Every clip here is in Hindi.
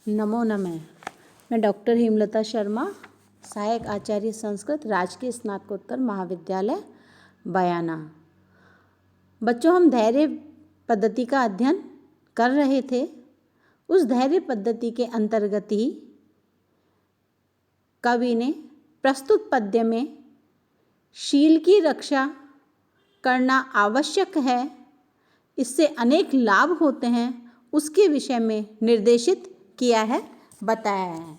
नमो नमः। मैं डॉक्टर हेमलता शर्मा, सहायक आचार्य संस्कृत, राजकीय स्नातकोत्तर महाविद्यालय बयाना। बच्चों, हम धैर्य पद्धति का अध्ययन कर रहे थे। उस धैर्य पद्धति के अंतर्गत ही कवि ने प्रस्तुत पद्य में शील की रक्षा करना आवश्यक है, इससे अनेक लाभ होते हैं, उसके विषय में निर्देशित किया है, बताया है।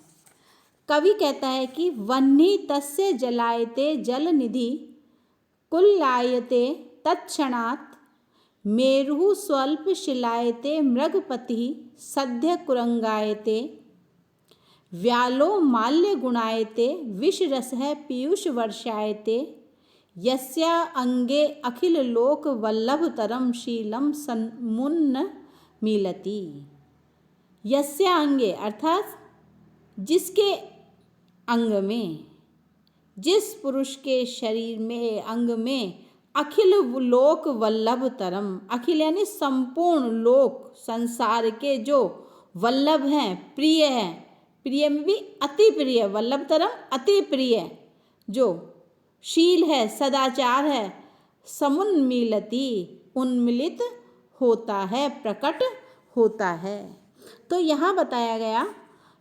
कवि कहता है कि वह्नि तस्य जलायते जलनिधि कुल्लायते तत्क्षणात् मेरुः स्वल्प शिलायते मृगपतिः सद्य कुरंगायते व्यालो माल्य गुणायते विषरसः पीयूष वर्षायते यस्या अंगे अखिल लोक वल्लभतरम शीलम सन्मुन्न मिलति। यस्या अंगे अर्थात जिसके अंग में, जिस पुरुष के शरीर में, अंग में अखिल लोक वल्लभतरम, अखिल यानी संपूर्ण लोक संसार के जो वल्लभ हैं, प्रिय हैं, प्रिय में भी अति प्रिय, वल्लभतरम अति प्रिय, जो शील है, सदाचार है, समुन्मीलति उन्मिलित होता है, प्रकट होता है। तो यहाँ बताया गया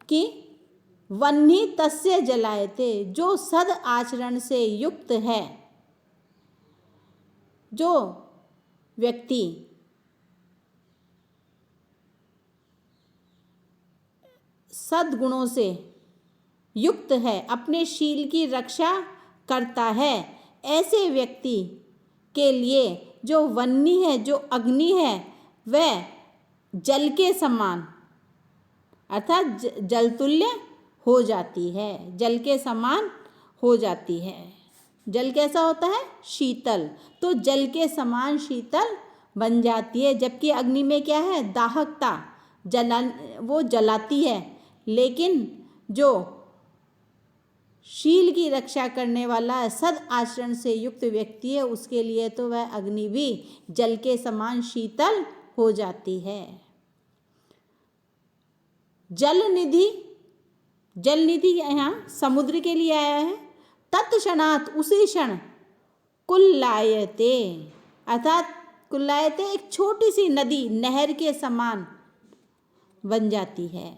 कि वह्नि तस्य जलायते, जो सद आचरण से युक्त है, जो व्यक्ति सद्गुणों से युक्त है, अपने शील की रक्षा करता है, ऐसे व्यक्ति के लिए जो वह्नि है, जो अग्नि है, वह जल के समान अर्थात जलतुल्य हो जाती है, जल के समान हो जाती है। जल कैसा होता है? शीतल। तो जल के समान शीतल बन जाती है, जबकि अग्नि में क्या है? दाहकता, वो जलाती है। लेकिन जो शील की रक्षा करने वाला सद आचरण से युक्त व्यक्ति है, उसके लिए तो वह अग्नि भी जल के समान शीतल हो जाती है। जल निधि, जल निधि यहाँ समुद्र के लिए आया है। तत्क्षणात्, उसी क्षण, कुल्लायते अर्थात कुल्लायते एक छोटी सी नदी नहर के समान बन जाती है।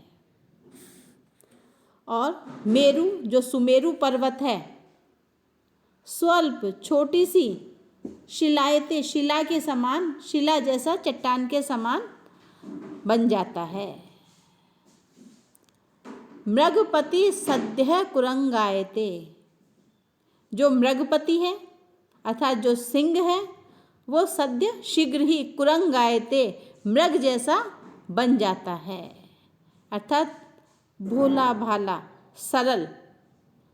और मेरु, जो सुमेरु पर्वत है, स्वल्प छोटी सी, शिलायते शिला के समान, शिला जैसा चट्टान के समान बन जाता है। मृगपति सद्य कुरंगायते, जो मृगपति है अर्थात जो सिंह है, वो सद्य शीघ्र ही कुरंगायते मृग जैसा बन जाता है, अर्थात भोला भाला सरल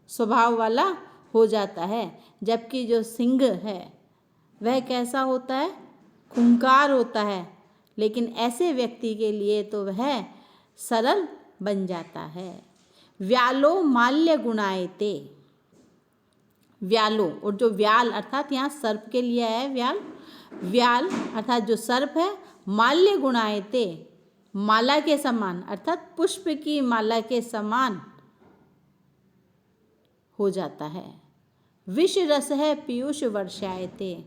स्वभाव वाला हो जाता है। जबकि जो सिंह है वह कैसा होता है? खूंखार होता है। लेकिन ऐसे व्यक्ति के लिए तो वह सरल बन जाता है। व्यालो माल्य गुणायते, व्यालो, और जो व्याल अर्थात यहाँ सर्प के लिए है व्याल, व्याल अर्थात जो सर्प है, माल्य गुणायते माला के समान अर्थात पुष्प की माला के समान हो जाता है। विष रस है पीयूष वर्षायते,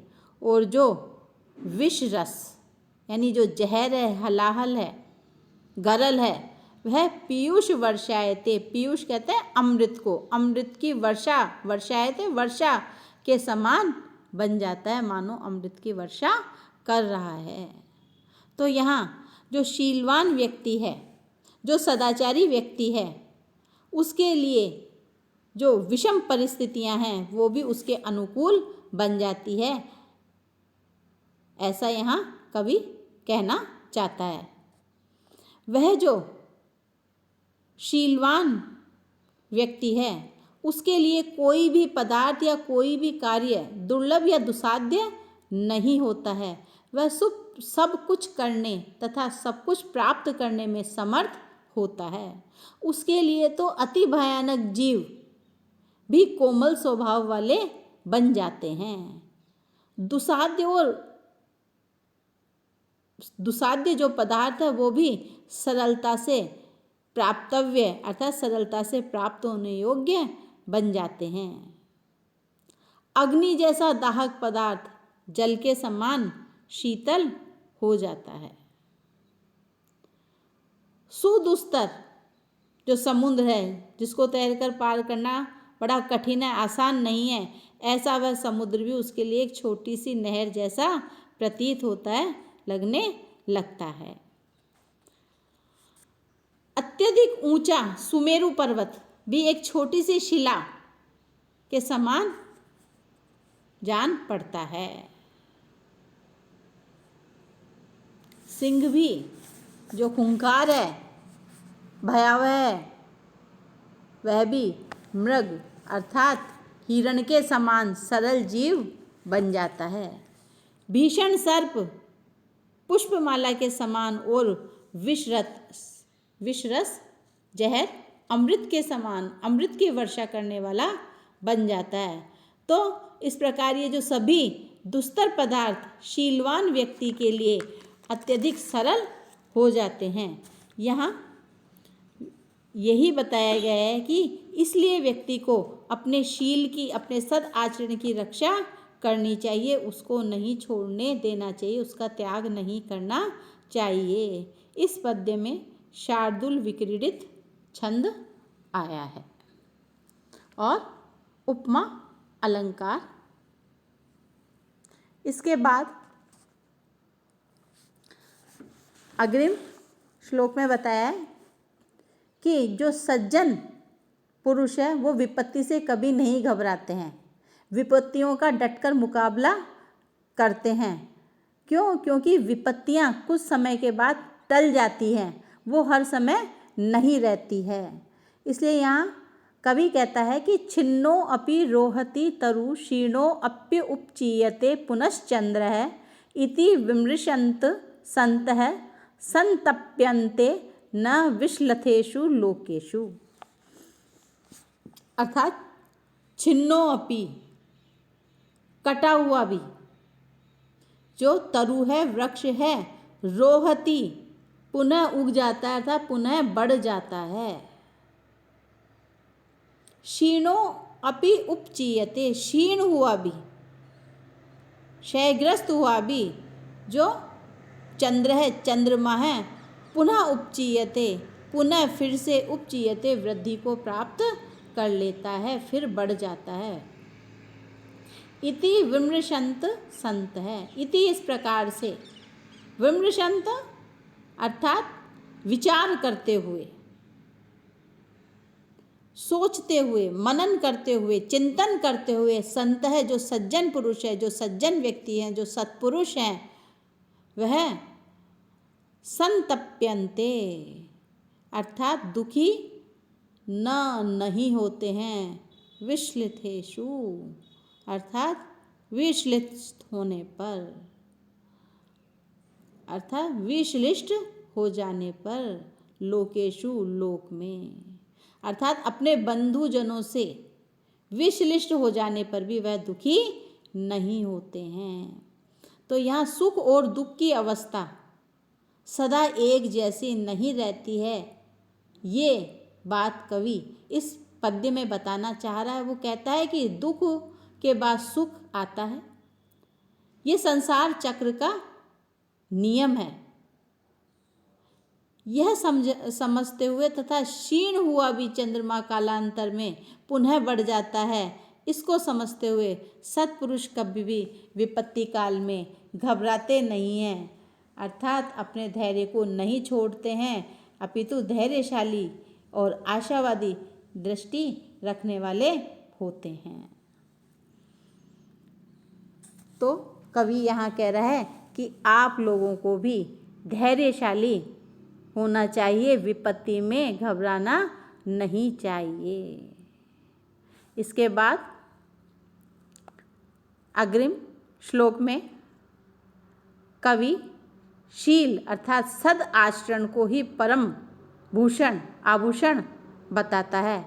और जो विष रस यानी जो जहर है, हलाहल है, गरल है, वह पीयूष वर्षायते, पीयूष कहते हैं अमृत को, अमृत की वर्षा, वर्षायते वर्षा के समान बन जाता है, मानो अमृत की वर्षा कर रहा है। तो यहाँ जो शीलवान व्यक्ति है, जो सदाचारी व्यक्ति है, उसके लिए जो विषम परिस्थितियां हैं वो भी उसके अनुकूल बन जाती है, ऐसा यहाँ कवि कहना चाहता है। वह जो शीलवान व्यक्ति है, उसके लिए कोई भी पदार्थ या कोई भी कार्य दुर्लभ या दुसाध्य नहीं होता है। वह सब कुछ करने तथा सब कुछ प्राप्त करने में समर्थ होता है। उसके लिए तो अति भयानक जीव भी कोमल स्वभाव वाले बन जाते हैं। दुसाध्य जो पदार्थ है वो भी सरलता से प्राप्तव्य अर्थात सरलता से प्राप्त होने योग्य बन जाते हैं। अग्नि जैसा दाहक पदार्थ जल के समान शीतल हो जाता है। सुदुस्तर जो समुद्र है, जिसको तैरकर पार करना बड़ा कठिन है, आसान नहीं है, ऐसा वह समुद्र भी उसके लिए एक छोटी सी नहर जैसा प्रतीत होता है, लगने लगता है। अत्यधिक ऊंचा सुमेरु पर्वत भी एक छोटी सी शिला के समान जान पड़ता है। सिंह भी जो खूंखार है, भयावह है, वह भी मृग अर्थात हिरण के समान सरल जीव बन जाता है। भीषण सर्प पुष्पमाला के समान और विषरस जहर अमृत के समान अमृत की वर्षा करने वाला बन जाता है। तो इस प्रकार ये जो सभी दुस्तर पदार्थ शीलवान व्यक्ति के लिए अत्यधिक सरल हो जाते हैं। यहाँ यही बताया गया है कि इसलिए व्यक्ति को अपने शील की, अपने सद आचरण की रक्षा करनी चाहिए, उसको नहीं छोड़ने देना चाहिए, उसका त्याग नहीं करना चाहिए। इस पद्य में शार्दूल विक्रीडित छंद आया है और उपमा अलंकार। इसके बाद अग्रिम श्लोक में बताया है कि जो सज्जन पुरुष है वो विपत्ति से कभी नहीं घबराते हैं, विपत्तियों का डटकर मुकाबला करते हैं। क्यों? क्योंकि विपत्तियां कुछ समय के बाद टल जाती हैं, वो हर समय नहीं रहती है। इसलिए यहाँ कवि कहता है कि छिन्नो अपि रोहति तरु शीर्णो अप्य उपचीयते पुनश्चंद्रः इति विमृशन्त सन्तः संतप्यन्ते न विश्लथेषु लोकेषु। अर्थात छिन्नो अपि कटा हुआ भी जो तरु है, वृक्ष है, रोहति पुनः उग जाता है अर्थात पुनः बढ़ जाता है। क्षीणो अपि उपचीयते क्षीण हुआ भी, क्षयग्रस्त हुआ भी जो चंद्र है, चंद्रमा है, पुनः उपचीयते पुनः फिर से उपचीयते वृद्धि को प्राप्त कर लेता है, फिर बढ़ जाता है। इति विमृशन्त संत है, इति इस प्रकार से, विमृशन्त अर्थात विचार करते हुए, सोचते हुए, मनन करते हुए, चिंतन करते हुए, संत है जो सज्जन पुरुष है, जो सज्जन व्यक्ति हैं, जो सत्पुरुष हैं, वह संतप्यन्ते अर्थात दुखी नहीं होते हैं, विश्लिथेषु अर्थात विश्लिष्ट होने पर, अर्थात विश्लिष्ट हो जाने पर, लोकेषु लोक में, अर्थात अपने बंधुजनों से विश्लिष्ट हो जाने पर भी वह दुखी नहीं होते हैं। तो यहाँ सुख और दुख की अवस्था सदा एक जैसी नहीं रहती है, ये बात कवि इस पद्य में बताना चाह रहा है। वो कहता है कि दुख के बाद सुख आता है, ये संसार चक्र का नियम है। यह समझते हुए तथा क्षीण हुआ भी चंद्रमा कालांतर में पुनः बढ़ जाता है, इसको समझते हुए सत्पुरुष कभी भी विपत्ति काल में घबराते नहीं हैं, अर्थात अपने धैर्य को नहीं छोड़ते हैं, अपितु धैर्यशाली और आशावादी दृष्टि रखने वाले होते हैं। तो कवि यहाँ कह रहा है कि आप लोगों को भी धैर्यशाली होना चाहिए, विपत्ति में घबराना नहीं चाहिए। इसके बाद अग्रिम श्लोक में कवि शील अर्थात सद आचरण को ही परम भूषण आभूषण बताता है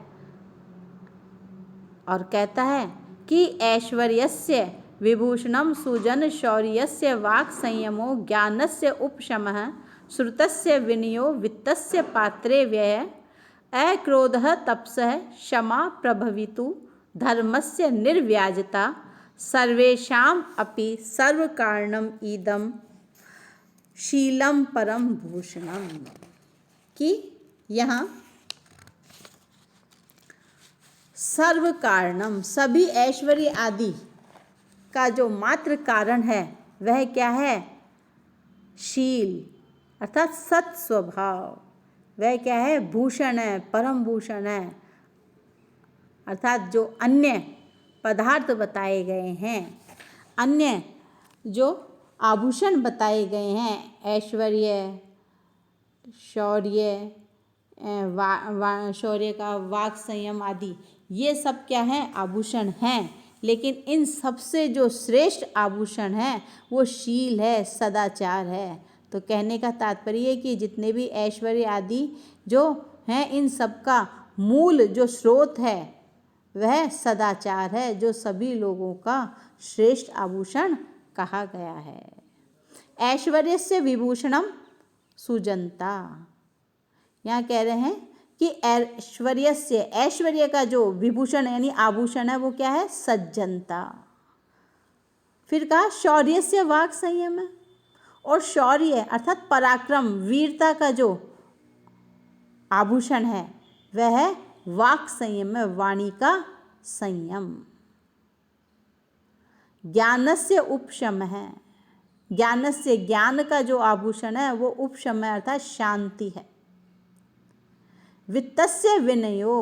और कहता है कि ऐश्वर्यस्य विभूषणम सुजन शौर्यस्य वाक् संयमो ज्ञानस्य उपशमः श्रुतस्य विनयो वित्तस्य पात्रे व्यय अक्रोधः तपसः क्षमा प्रभवितु धर्मस्य निर्व्याजता सर्वेषाम् अपि सर्वकारणम इदम शीलम परम भूषणम। कि यहाँ सर्व कारणम सभी ऐश्वर्य आदि का जो मात्र कारण है वह क्या है? शील अर्थात सत स्वभाव। वह क्या है? भूषण है, परम भूषण है। अर्थात जो अन्य पदार्थ बताए गए हैं, अन्य जो आभूषण बताए गए हैं, ऐश्वर्य, शौर्य, शौर्य का वाक संयम आदि, ये सब क्या है? आभूषण हैं। लेकिन इन सबसे जो श्रेष्ठ आभूषण है वो शील है, सदाचार है। तो कहने का तात्पर्य है कि जितने भी ऐश्वर्य आदि जो हैं, इन सब का मूल जो स्रोत है वह सदाचार है, जो सभी लोगों का श्रेष्ठ आभूषण कहा गया है। ऐश्वर्यस्य विभूषणम सुजनता। यहाँ कह रहे हैं कि ऐश्वर्यस्य, ऐश्वर्य का जो विभूषण यानी आभूषण है वो क्या है? सज्जनता। फिर कहा शौर्यस्य वाक् संयम है, और शौर्य अर्थात पराक्रम, वीरता का जो आभूषण है वह है वाक् संयम है, वाणी का संयम। ज्ञानस्य उपशम है, ज्ञानस्य, ज्ञान का जो आभूषण है वो उपशम है अर्थात शांति है। वित्तस्य विनयो,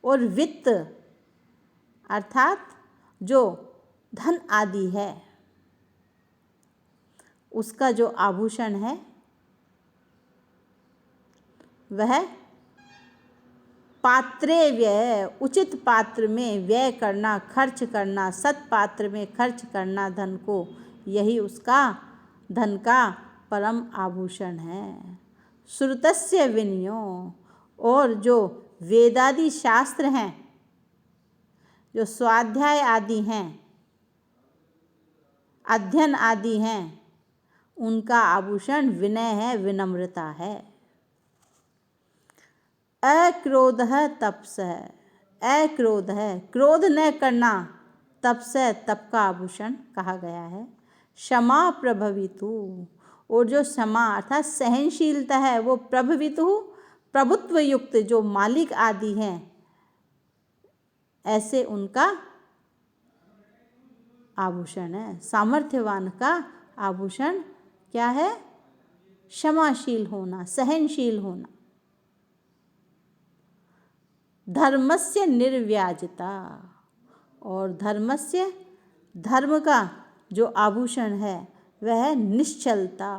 और वित्त अर्थात जो धन आदि है उसका जो आभूषण है वह पात्रे व्यय, उचित पात्र में व्यय करना, खर्च करना, सत पात्र में खर्च करना धन को, यही उसका धन का परम आभूषण है। श्रुतस्य विनयो, और जो वेदादि शास्त्र हैं, जो स्वाध्याय आदि हैं, अध्ययन आदि हैं, उनका आभूषण विनय है, विनम्रता है। अक्रोधः तपसः, अक्रोध है, क्रोध न करना, तपसः, तप का आभूषण कहा गया है। क्षमा प्रभवितु, और जो क्षमा अर्थात सहनशीलता है वो प्रभवितु, प्रभुत्व युक्त जो मालिक आदि हैं ऐसे उनका आभूषण है। सामर्थ्यवान का आभूषण क्या है? क्षमाशील होना, सहनशील होना। धर्मस्य निर्व्याजता, और धर्मस्य, धर्म का जो आभूषण है वह है निश्चलता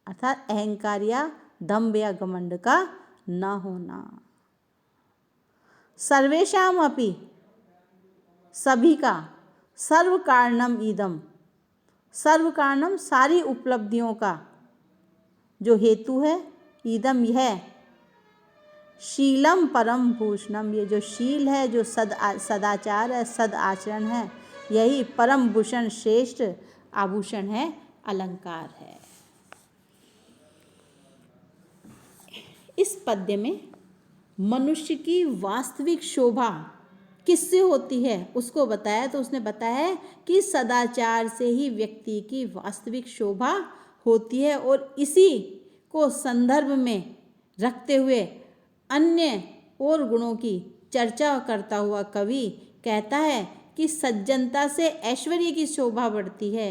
अर्थात अहंकार या दंभ या घमंड का न होना। सर्वेषाम अपि, सभी का, सर्व कारणम इदम, सर्व कारणम सारी उपलब्धियों का जो हेतु है, इदम यह, शीलम परम भूषणम, ये जो शील है, जो सदाचार है, सद आचरण है, यही परम भूषण श्रेष्ठ आभूषण है, अलंकार है। इस पद्य में मनुष्य की वास्तविक शोभा किससे होती है उसको बताया। तो उसने बताया कि सदाचार से ही व्यक्ति की वास्तविक शोभा होती है, और इसी को संदर्भ में रखते हुए अन्य और गुणों की चर्चा करता हुआ कवि कहता है कि सज्जनता से ऐश्वर्य की शोभा बढ़ती है।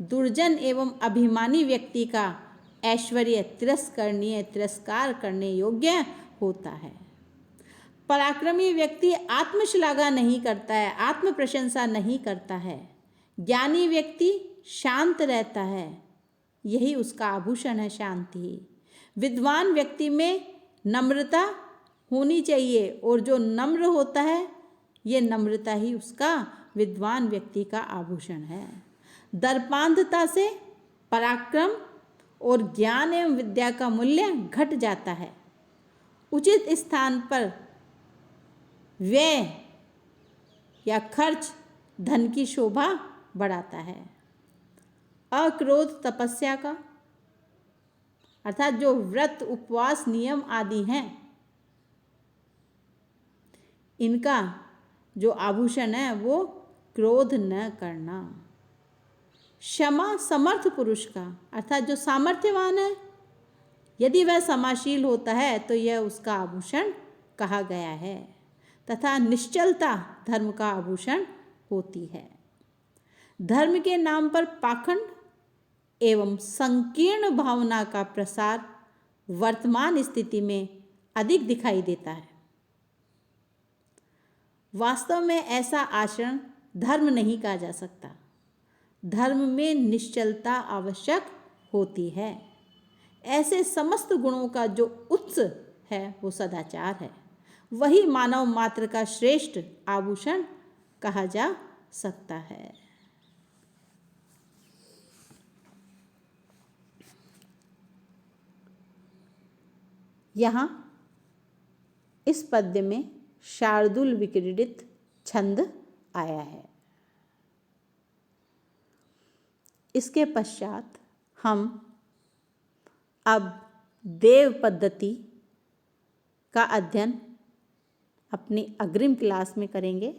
दुर्जन एवं अभिमानी व्यक्ति का ऐश्वर्य तिरस्करणीय, तिरस्कार करने योग्य होता है। पराक्रमी व्यक्ति आत्मश्लाघा नहीं करता है, आत्म प्रशंसा नहीं करता है। ज्ञानी व्यक्ति शांत रहता है, यही उसका आभूषण है, शांति। विद्वान व्यक्ति में नम्रता होनी चाहिए, और जो नम्र होता है ये नम्रता ही उसका विद्वान व्यक्ति का आभूषण है। दर्पांधता से पराक्रम और ज्ञान एवं विद्या का मूल्य घट जाता है। उचित स्थान पर व्यय या खर्च धन की शोभा बढ़ाता है। अक्रोध तपस्या का, अर्थात जो व्रत उपवास नियम आदि हैं, इनका जो आभूषण है वो क्रोध न करना। क्षमा समर्थ पुरुष का, अर्थात जो सामर्थ्यवान है, यदि वह क्षमाशील होता है तो यह उसका आभूषण कहा गया है। तथा निश्चलता धर्म का आभूषण होती है। धर्म के नाम पर पाखंड एवं संकीर्ण भावना का प्रसार वर्तमान स्थिति में अधिक दिखाई देता है। वास्तव में ऐसा आचरण धर्म नहीं कहा जा सकता। धर्म में निश्चलता आवश्यक होती है। ऐसे समस्त गुणों का जो उत्स है वो सदाचार है। वही मानव मात्र का श्रेष्ठ आभूषण कहा जा सकता है। यहाँ इस पद्य में शार्दूल विक्रीडित छंद आया है। इसके पश्चात हम अब देव पद्धति का अध्ययन अपनी अग्रिम क्लास में करेंगे।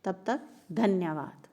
तब तक धन्यवाद।